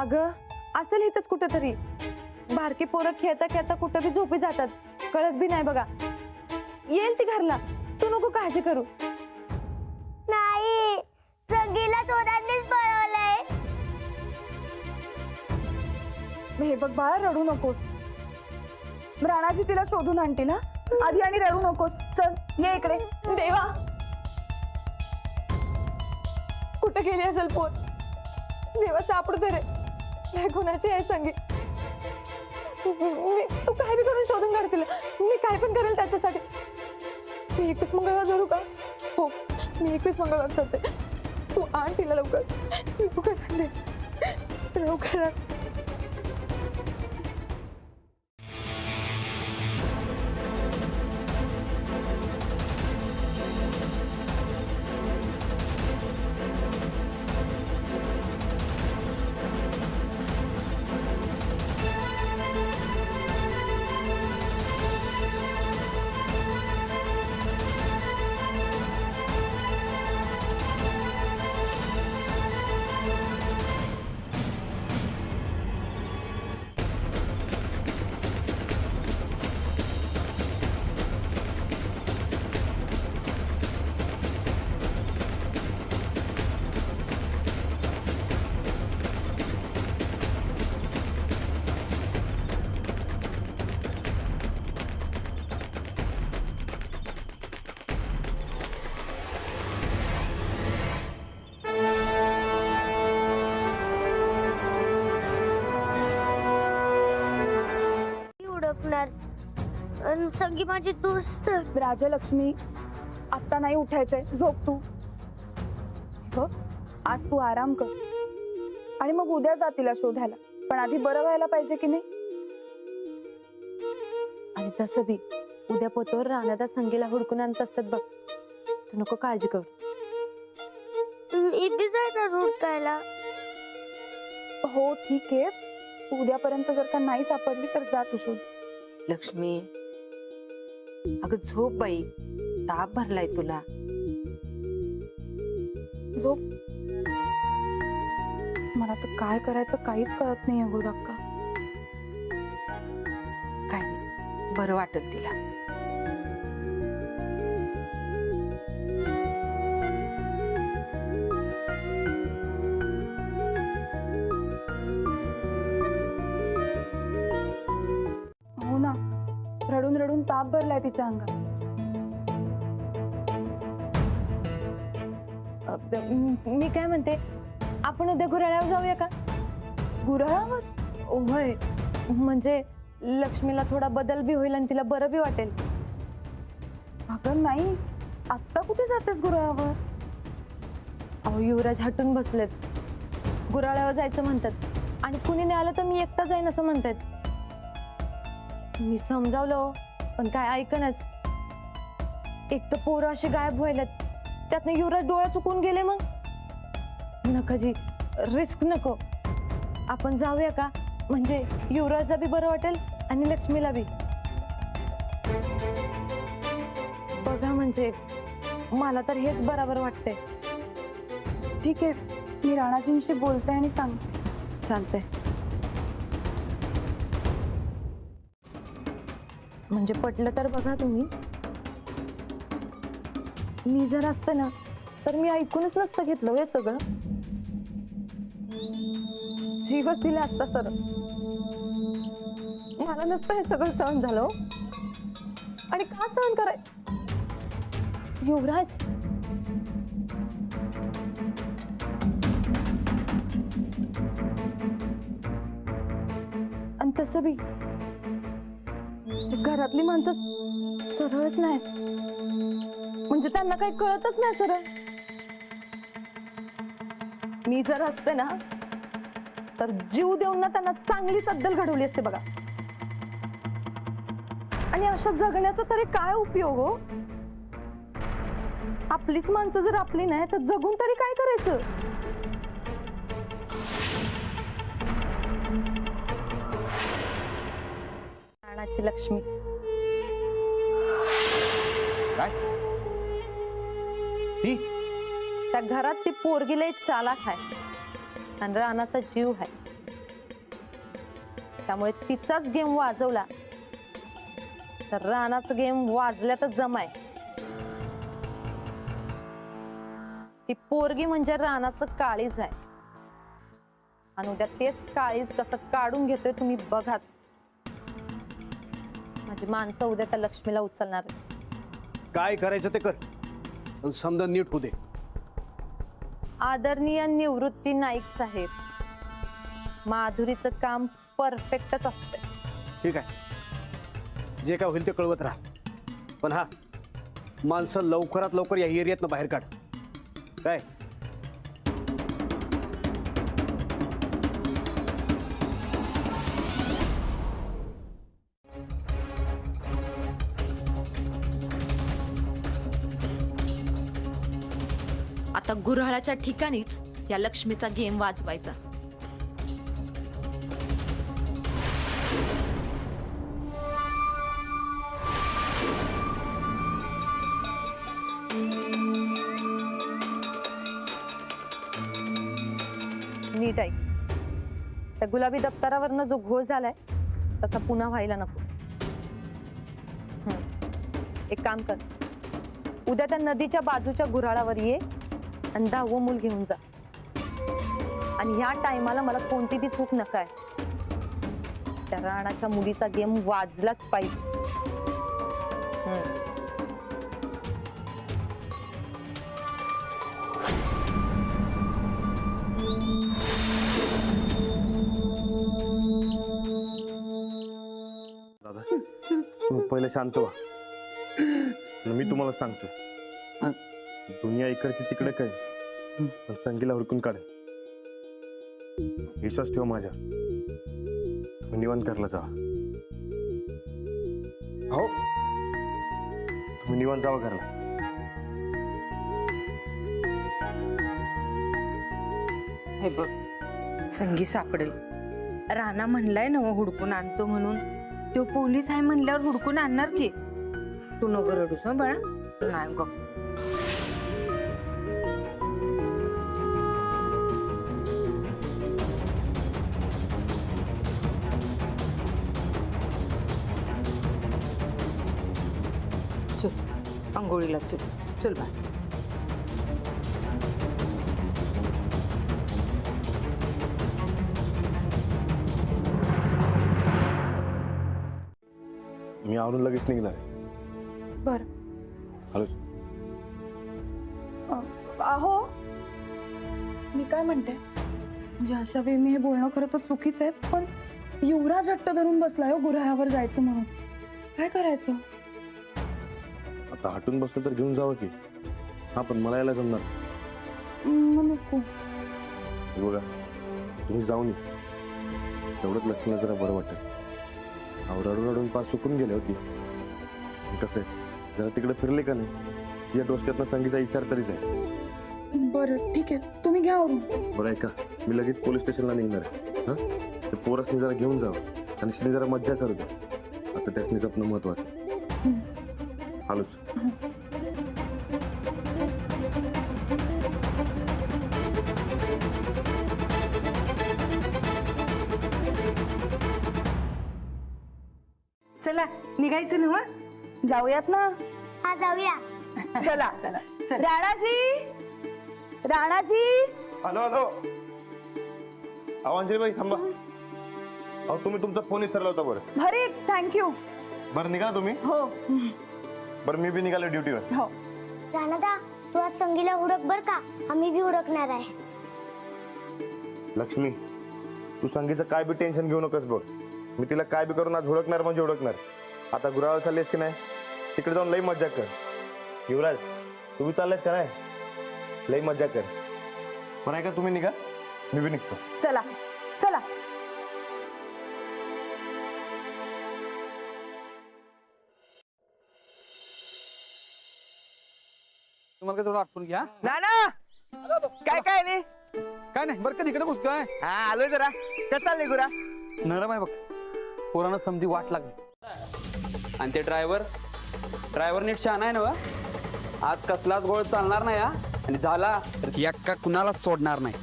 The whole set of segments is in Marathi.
अगं असेल इथंच कुठेतरी. बारकी पोरं खेळता खेळता कुठं बी झोपी जातात, कळत बी नाही बघा. येईल ती घरला, तू नको काळजी करू. नाही, संगीला चोरांनीच पळवलंय. हे बघ बाळा, रडू नकोस. राणाजी तिला शोधून आणतील हा. आधी आणि रडू नकोस. चल ये इकडे. देवा, कुठे गेली असेल पोर? देवा सापडू दे रे. काय गुणाची आहे संगी? तू काय बी करून शोधून काढतील, मी काय पण करेल त्याच्यासाठी. मी 21 मंगळवार धरू का? हो, मी 21 मंगळवार करते. तू आण तिला लवकर. लवकर आण. संगी माझी दोस्त. राजलक्ष्मी, आता नाही उठायचंय, झोप तू. बघ, आज तू आराम कर आणि मग उद्या जा तिला शोधायला. पण आधी बरं व्हायला पाहिजे की नाही? आणि तसं बी उद्या पोतवर राहण्याचा संगीला हुडकून आणत असतात बघ. तू नको काळजी करू. इथे जाय ना हुडकायला. हो ठीक आहे, उद्यापर्यंत जर का नाही सापडली तर जा तू शोध. लक्ष्मी, अगं झोप बाई, ताप भरलाय तुला. झोप. मला तर काय करायचं काहीच कळत नाही अगो अक्का. काय नाही, बरं वाटेल तिला. हो ना, रडून रडून ताप भरलाय तिच्या अंगात. मी काय म्हणते, आपण उद्या गुराळ्यावर जाऊया का? गुराळावर? होय, म्हणजे लक्ष्मीला थोडा बदल बी होईल आणि तिला बरं बी वाटेल. अगं नाही, आत्ता कुठे जातेस गुराळावर? अहो युवराज हटून बसलेत, गुराळ्यावर जायचं म्हणतात आणि कुणी नाही आलं तर मी एकटा जाईन असं म्हणतात. मी समजावलं पण काय ऐकनच. एक तर पोरं अशी गायब व्हायलात, त्यातनं युवराज डोळा चुकून गेले. मग नका जी, रिस्क नको. आपण जाऊया का? म्हणजे युवराजला बी बरं वाटेल आणि लक्ष्मीला बी. बघा म्हणजे मला तर हेच बरोबर वाटतंय. ठीक आहे, मी राणाजींशी बोलते आणि सांग. चालतंय. म्हणजे पटलं तर बघा तुम्ही. मी जर असते ना तर मी ऐकूनच नसतं घेतलं हे सगळं. जीवच दिला असता सर. मला नसतं हे सगळं सहन झालं. आणि का सहन कराय? युवराज, आणि तसं बी घरातली माणसं सरळच नाही, म्हणजे त्यांना काही कळतच नाही सरळ. मी जर असते ना तर जीव देऊन ना त्यांना चांगलीच अद्दल घडवली असते बघा. आणि अशा जगण्याचा तरी काय उपयोग हो? आपलीच माणसं जर आपली नाही तर जगून तरी काय करायचं? राणाची लक्ष्मी. काय ती? त्या घरात ती पोरगी लय चालाक आहे आणि रानाचा जीव आहे. त्यामुळे तिचाच गेम वाजवला तर रानाचा गेम वाजल्यातच जमाय. ती पोरगी म्हणजे रानाचं काळीज आहे आणि उद्या तेच काळीज कसं काढून घेतोय तुम्ही बघाच. माझी माणसं उद्या त्या लक्ष्मीला उचलणार आहेत. काय करायचं ते कर पण समजा नीट होऊ दे. आदरणीय निवृत्ती नाईक साहेब, माधुरीचं काम परफेक्टच असतं. ठीक आहे, जे काय होईल ते कळवत राहा. पण हा, माणसं लवकरात लवकर या एरियातनं बाहेर काढ. काय आता गुऱ्हाळाच्या ठिकाणीच या लक्ष्मीचा गेम वाजवायचा. नीट ऐक, त्या गुलाबी दप्तरावरनं जो घोळ झालाय तसा पुन्हा व्हायला नको. एक काम कर, उद्या त्या नदीच्या बाजूच्या गुऱ्हाळावर ये आणि 10वं मूल घेऊन जा. आणि ह्या टायमाला मला कोणती बी चूक नकाय. त्या राणाच्या मुलीचा गेम वाजलाच पाहिजे. दादा तुम्ही पहिले शांत व्हा. मी तुम्हाला सांगतो, दुनिया इकडची तिकडे काय पण संगीला हुडकून काढेल. विश्वास ठेवा माझ्या. तुम्ही निवांत करला जावा. हो, तुम्ही निवांत जावा घरला. हे बघ, संगी सापडेल. राणा म्हणलाय ना हुडकून आणतो म्हणून. तो पोलीस आहे म्हणल्यावर हुडकून आणणार की. तू नको रडूस हं बाळा. नाही गप. चल अंघोळीला चल. चल बाळ. मी आवरून लगेच निघणार आहे. बर. हॅलो. अहो, मी काय म्हणते, म्हणजे अशा वेळी मी हे बोलणं खरं तर चुकीचं आहे, पण युवराज हट्ट धरून बसलाय हो गुऱ्हाळावर जायचं म्हणून. काय करायचं? आता हटून बसलं तर घेऊन जावं की. हा पण मला यायला जमणार. नको. हे बघा, तुम्ही जाऊन ये. तेवढंच लक्ष्मीला जरा बरं वाटेल. रडून रडून पार सुकून गेले होती. कसं आहे, जरा तिकडे फिरले का नाही या डोसक्यातनं संगीचा विचार तरीच आहे. बरं ठीक आहे, तुम्ही घ्या आवरून. बरं आहे का, मी लगेच पोलीस स्टेशनला निघणार आहे. हां, ते पोरसनी जरा घेऊन जावं आणि शिनी जरा मज्जा करू द्या. आता त्यासनी जपणं महत्वाचं. हालूच. चला निघायचं ना मग. जाऊयात ना. हा जाऊया. चला. चला चला. राणाजी, राणाजी. Hello hello. अंजलीबाई थांबा. अहो तुम्ही तुमचा फोन विसरला होता. बरं भरी थँक्यू. बरं निघा तुम्ही. हो बरं मी बी निघालो ड्युटीवर. हो. राणादा, तू आज संगीला हुडक बर का, आम्ही बी हुडकणार आहे. लक्ष्मी, तू संगीचं काय बी टेन्शन घेऊ नकोस बघ. मी तिला काय बी करून आज हुडकणार म्हणजे हुडकणार. आता गुराळा चाललेस की नाही, तिकडे जाऊन लई मज्जा कर. युवराज तू बी चाललेस का नाही, लई मज्जा कर. पण आहे का, तुम्ही निघा, मी बी निघतो. चला चला. तुम्हाला काय थोडं आठवण घ्या. नाना काय काय नाही. काय नाही बरं का, तिकडे बसतोय. हा आलोय जरा. काय चाललंय गुरा? नरम आहे बघ. पोरानं समधी वाट लागली. आणि ते ड्रायव्हर नीट शहाणा आहे ना व. आज कसलाच गोळ चालणार नाही हा. आणि झाला तर एक्का कुणालाच सोडणार नाही.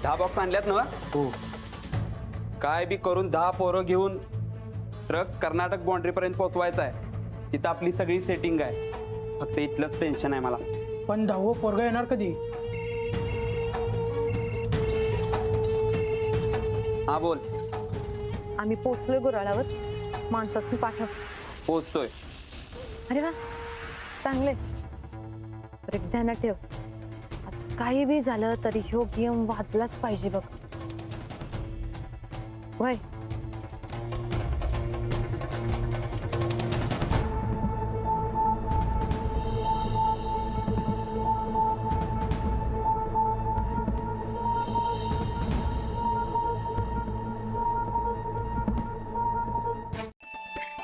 10 बॉक्स आणल्यात ना. हो काय बी करून 10 पोरं घेऊन ट्रक कर्नाटक बाउंड्री पर्यंत पोहोचवायचा आहे. तिथं आपली सगळी सेटिंग आहे. फक्त इथलंच टेन्शन आहे मला. पण 10वं पोरगा येणार कधी? हा बोल. आम्ही पोचलोय गुराळावर. माणसासनी पाठव. पोचतोय. अरे वा, चांगले. तर एक ध्यानात ठेव, आज काही बी झालं तरी ह्यो गेम वाजलाच पाहिजे बघ. वय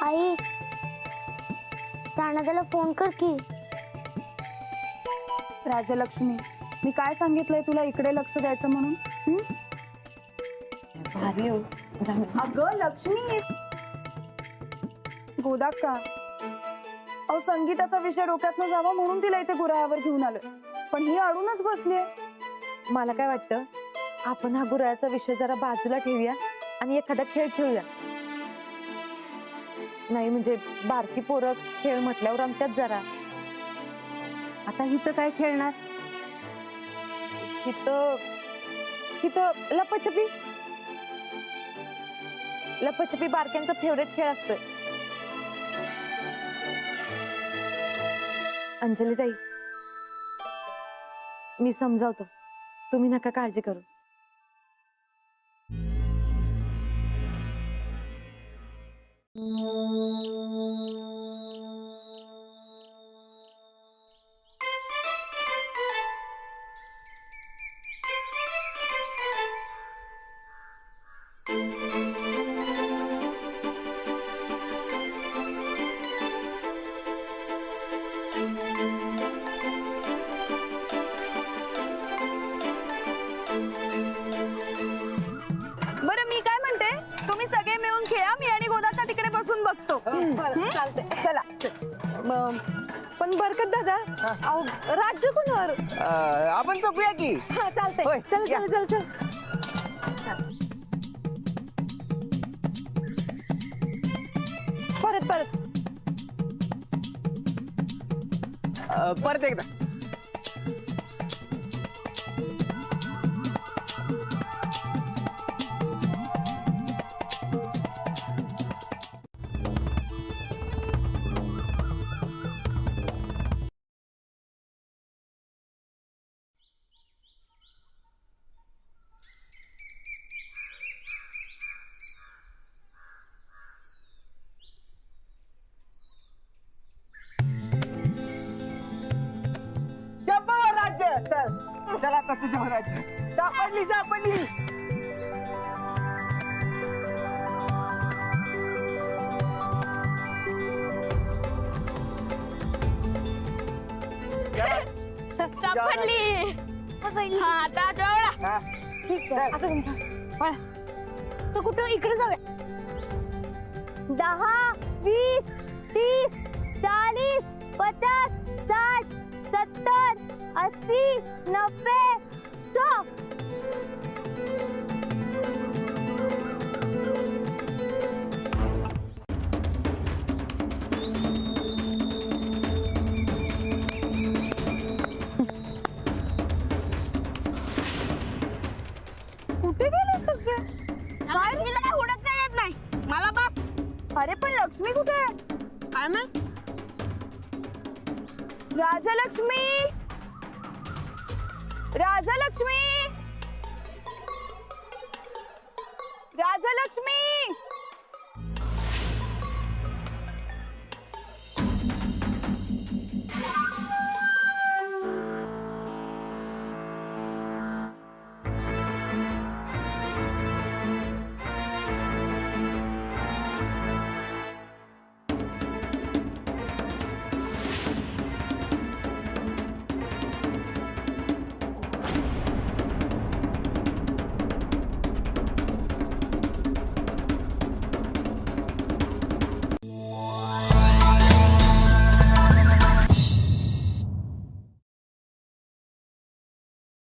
आई, राणादाला फोन कर की. राजलक्ष्मी, मी काय सांगितलंय तुला इकडे लक्ष द्यायचं म्हणून? भारी हो. अगं लक्ष्मी, गोदा का अहो संगीताचा विषय डोक्यातनं जावा म्हणून तिला इथे गुराळावर घेऊन आलोय, पण ही अडूनच बसलीये. मला काय वाटतं, आपण हा गुराळाचा विषय जरा बाजूला ठेवूया आणि एखादा खेळ खेळूया. नाही म्हणजे बारकी पोरं खेळ म्हटल्यावर आमच्यात जरा. आता हिथं काय खेळणार? हिथं लपाछपी. लपाछपी बारक्यांचा फेवरेट खेळ असतोय. अंजली ताई, मी समजावतो, तुम्ही नका काळजी करू. बरं मी काय म्हणते, तुम्ही सगळे मिळून खेळा, मी आणि गोदाता तिकडे बसून बघतो. चालतंय. चला. पण बरकत दादा, अहो, राज्य कोणावर? आपण झोपूया की. हा चालतंय. होय, चल या. चल चल चल. परत परत. परत एकदा. शंभर राज्य. चल चला आता तुझ्या राज्य. सापडली सापडली. सापडली. हा आता जवळ. हा. ठीक आहे. आता तुमचा वळा. तो कुठं इकडे जाऊया. 10, 20, 30, 40, 50, 60, 70, 80, 90, 100. कुठे गेले सगळे? लक्ष्मीला काय हुडकता येत नाही. मला बस. अरे पण लक्ष्मी कुठे आहे? काय मग? राजलक्ष्मी, राजलक्ष्मी.